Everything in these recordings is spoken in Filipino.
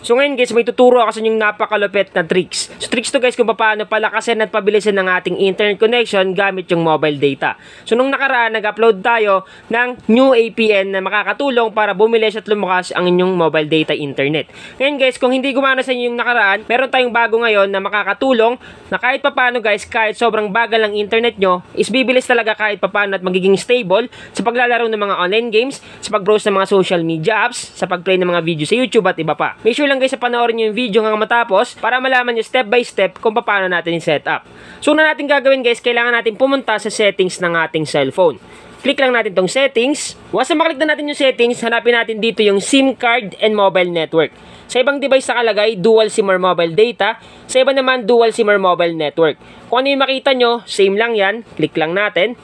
So ngayon guys, may tuturo ako sa inyong napakalupit na tricks. So tricks to guys kung paano palakasin at pabilisin ng ating internet connection gamit yung mobile data. So nung nakaraan, nag-upload tayo ng new APN na makakatulong para bumilis at lumakas ang inyong mobile data internet. Ngayon guys, kung hindi gumana sa inyo yung nakaraan, meron tayong bago ngayon na makakatulong na kahit papaano guys, kahit sobrang bagal ng internet nyo, is bibilis talaga kahit papaano at magiging stable sa paglalaro ng mga online games, sa pag-browse ng mga social media apps, sa pag-play ng mga video sa YouTube at iba pa. Make sure lang guys sa panoorin nyo yung video hanggang matapos para malaman nyo step by step kung paano natin i-set up. So una natin gagawin guys, kailangan natin pumunta sa settings ng ating cellphone. Click lang natin tong settings. Once na maklik na natin yung settings, hanapin natin dito yung SIM card and mobile network. Sa ibang device nakalagay dual SIM or mobile data, sa iba naman dual SIM or mobile network. Kung ano yung makita nyo, same lang yan. Click lang natin.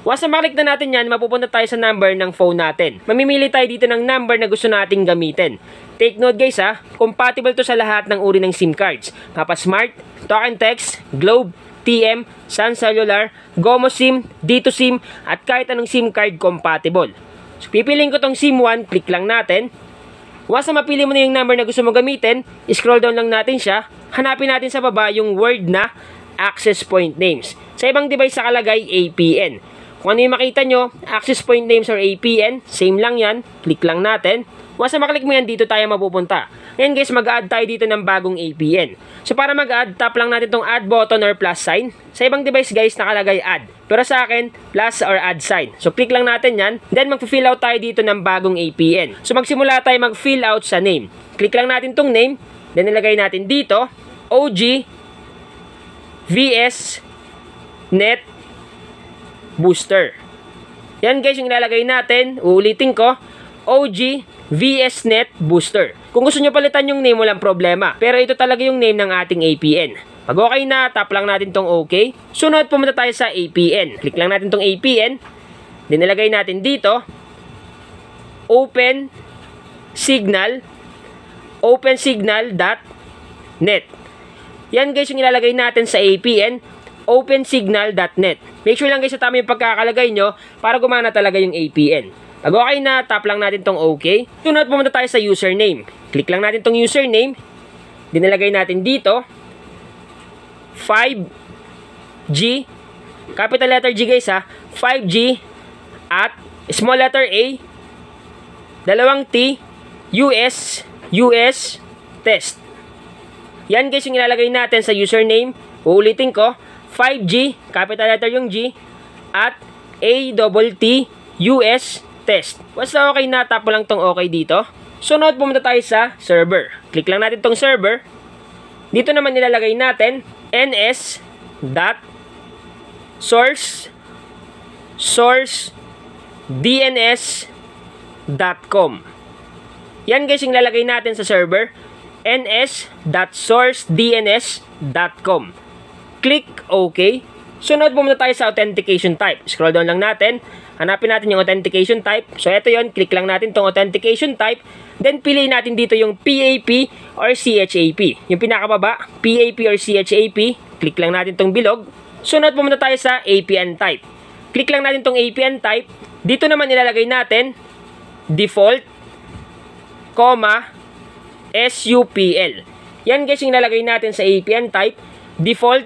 Once na maklik na natin yan, mapupunta tayo sa number ng phone natin. Mamimili tayo dito ng number na gusto nating gamitin. Take note guys ha, compatible to sa lahat ng uri ng SIM cards. Mapa Smart, Talk and Text, Globe, TM, Sun Cellular, Gomo SIM, Dito SIM, at kahit anong SIM card compatible. So pipiliin ko tong SIM 1, click lang natin. Once na mapili mo na yung number na gusto mo gamitin, scroll down lang natin siya. Hanapin natin sa baba yung word na access point names. Sa ibang device nakalagay APN. Kung ano yung makita nyo, access point names or APN, same lang yan. Click lang natin. Once na maklik mo yan, dito tayo mapupunta. Ngayon guys, mag-add tayo dito ng bagong APN. So para mag-add, tap lang natin tong add button or plus sign. Sa ibang device guys, nakalagay add. Pero sa akin, plus or add sign. So click lang natin yan. Then mag-fill out tayo dito ng bagong APN. So magsimula tayo mag-fill out sa name. Click lang natin tong name. Then nilagay natin dito, OG VS Net Booster. Yan guys yung ilalagay natin. Uulitin ko, OG VS Net Booster. Kung gusto nyo palitan yung name, walang problema. Pero ito talaga yung name ng ating APN. Pag okay na, tap lang natin tong OK. Sunod, pumunta tayo sa APN. Click lang natin tong APN. Then nilagay natin dito, Open Signal net. Yan guys yung ilalagay natin sa APN, opensignal.net. Make sure lang guys sa tama yung pagkakalagay nyo para gumana talaga yung APN. Pag okay na, tap lang natin tong OK. Sunod, pumunta tayo sa username. Click lang natin tong username. Dinalagay natin dito 5G, capital letter G guys ha, 5G at small letter A, dalawang T, US test. Yan guys yung ilalagay natin sa username. Uulitin ko, 5G, capital letter yung G, at ATT US test. Basta okay na, tap mo lang tong okay dito. Sunod, pumunta tayo sa server. Click lang natin tong server. Dito naman nilalagay natin ns.source.dns.com. Yan guys yung lalagay natin sa server, ns.source.dns.com. Click OK. Sunod, pumunta tayo sa authentication type. Scroll down lang natin. Hanapin natin yung authentication type. So, ito yon. Click lang natin tong authentication type. Then, piliin natin dito yung PAP or CHAP. Yung pinakababa, PAP or CHAP. Click lang natin tong bilog. Sunod, pumunta tayo sa APN type. Click lang natin tong APN type. Dito naman ilalagay natin default, SUPL. Yan guys yung ilalagay natin sa APN type, default,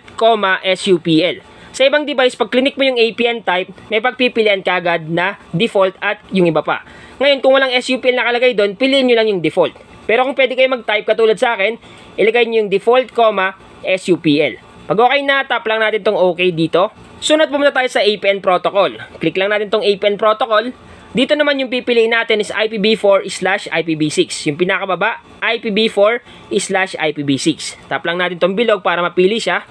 SUPL. Sa ibang device, pag click mo yung APN type, may pagpipilian ka agad na default at yung iba pa. Ngayon, kung walang SUPL nakalagay doon, piliin nyo lang yung default. Pero kung pwede kayo mag-type katulad sa akin, ilagay nyo yung default, SUPL. Pag okay na, tap lang natin tong OK dito. Sunod, pumunta tayo sa APN protocol. Click lang natin tong APN protocol. Dito naman yung pipiliin natin is IPv4/IPv6. Yung pinakababa, IPv4/IPv6. Tap lang natin tong bilog para mapili siya.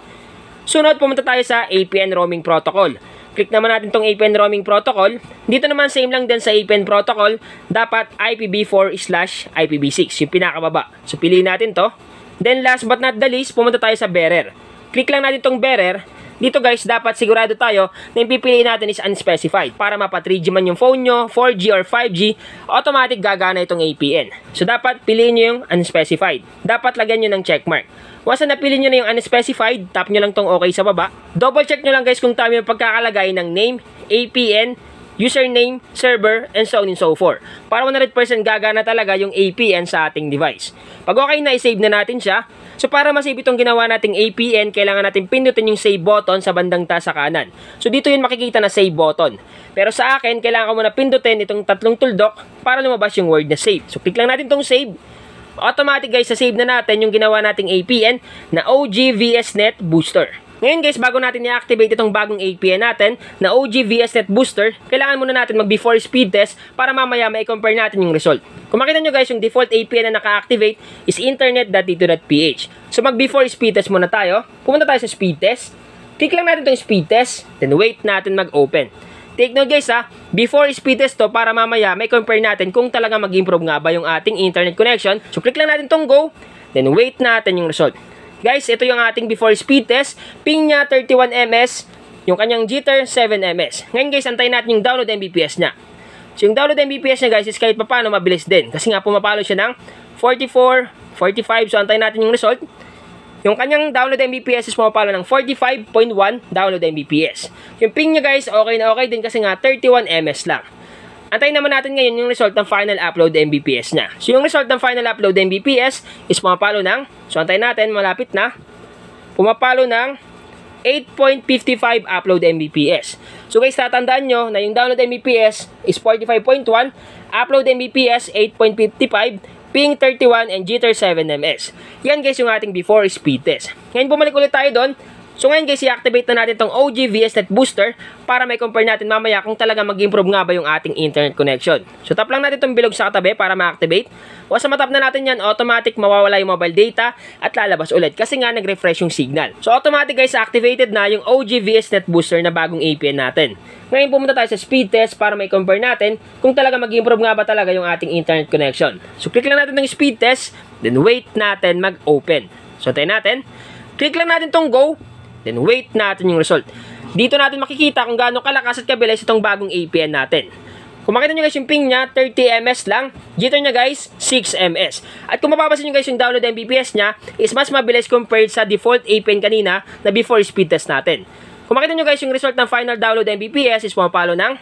Sunod, pumunta tayo sa APN roaming protocol. Click naman natin tong APN roaming protocol. Dito naman same lang din sa APN protocol, dapat IPv4/IPv6, yung pinakababa. So piliin natin to. Then last but not the least, pumunta tayo sa bearer. Click lang natin tong bearer. Dito guys, dapat sigurado tayo na yung pipiliin natin is unspecified. Para mapa 3G man yung phone nyo, 4G or 5G, automatic gagana itong APN. So dapat piliin nyo yung unspecified. Dapat lagyan nyo ng checkmark. Once na napili nyo na yung unspecified, tap nyo lang tong okay sa baba. Double check nyo lang guys kung tama yung pagkakalagay ng name, APN, username, server, and so on and so forth. Para 100% gagana talaga yung APN sa ating device. Pag okay na, i-save na natin siya. So para masave itong ginawa nating APN, kailangan natin pindutin yung save button sa bandang taas sa kanan. So dito yun makikita na save button. Pero sa akin, kailangan ko muna pindutin itong tatlong tuldok para lumabas yung word na save. So click lang natin itong save. Automatic guys, sa save na natin yung ginawa nating APN na OG VSNet Booster. Ngayon guys, bago natin i-activate itong bagong APN natin na OG VSNet Booster, kailangan muna natin mag before speed test para mamaya ma-compare natin yung result. Kung makita nyo guys, yung default APN na naka-activate is internet.dito.ph. So mag before speed test muna tayo. Pumunta tayo sa speed test. Click lang natin itong speed test, then wait natin mag-open. Take note guys before speed test to para mamaya may compare natin kung talaga mag-improve nga ba yung ating internet connection. So click lang natin tong go, then wait natin yung result. Guys, ito yung ating before speed test. Ping niya 31 ms, yung kanyang jitter 7 ms. Ngayon guys, antayin natin yung download Mbps niya. So yung download Mbps niya guys is kahit paano mabilis din. Kasi nga pumapalo siya ng 44, 45. So antayin natin yung result. Yung kanyang download Mbps is pumapalo ng 45.1 download Mbps. Yung ping niya guys, okay na okay din kasi nga 31 ms lang. Antayin naman natin ngayon yung result ng final upload Mbps niya. So yung result ng final upload Mbps is pumapalo ng, so antayin natin, malapit na, pumapalo ng 8.55 upload Mbps. So guys, tatandaan nyo na yung download Mbps is 45.1, upload Mbps 8.55, ping 31, and jitter 7 ms. Yan guys yung ating before speed test. Ngayon bumalik ulit tayo doon. So ngayon guys, i-activate na natin itong OG VSNet Booster para may compare natin mamaya kung talaga mag-improve nga ba yung ating internet connection. So tap lang natin itong bilog sa katabi para ma-activate. Once matap na natin yan, automatic mawawala yung mobile data at lalabas ulit kasi nga nag-refresh yung signal. So automatic guys, activated na yung OG VSNet Booster na bagong APN natin. Ngayon pumunta tayo sa speed test para may compare natin kung talaga mag-improve nga ba talaga yung ating internet connection. So click lang natin ng speed test, then wait natin mag-open. So tayo natin, click lang natin tong go, then wait natin yung result. Dito natin makikita kung gaano kalakas at kabilis itong bagong APN natin. Kung makita nyo guys yung ping nya, 30 ms lang. Jitter nya guys, 6 ms. At kung mapapansin nyo guys yung download Mbps nya is mas mabilis compared sa default APN kanina na before speed test natin. Kung makita nyo guys yung result ng final download Mbps is pumapalo ng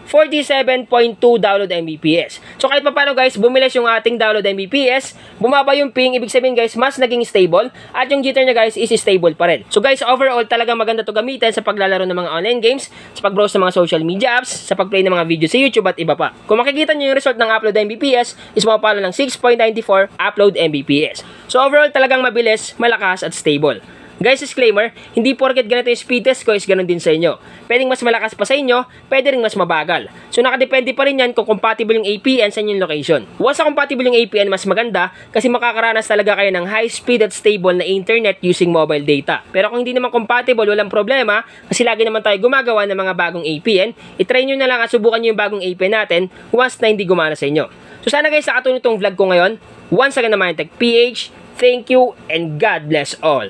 47.2 download Mbps. So kahit pa paano guys, bumilis yung ating download Mbps, bumaba yung ping, ibig sabihin guys, mas naging stable, at yung jitter niya guys is stable pa rin. So guys, overall talaga maganda to gamitin sa paglalaro ng mga online games, sa pag-browse ng mga social media apps, sa pag-play ng mga video sa YouTube at iba pa. Kung makikita nyo yung result ng upload Mbps, is mapapalo ng 6.94 upload Mbps. So overall talagang mabilis, malakas at stable. Guys, disclaimer, hindi porket ganito yung speed test ko is ganun din sa inyo. Pwedeng mas malakas pa sa inyo, pwede rin mas mabagal. So nakadepende pa rin yan kung compatible yung APN sa inyong location. Once compatible yung APN, mas maganda kasi makakaranas talaga kayo ng high speed at stable na internet using mobile data. Pero kung hindi naman compatible, walang problema kasi lagi naman tayo gumagawa ng mga bagong APN. I-try nyo na lang at subukan nyo yung bagong APN natin once na hindi gumana sa inyo. So sana guys, nakatulong itong vlog ko ngayon. Once again naman, Tech PH, thank you and God bless all.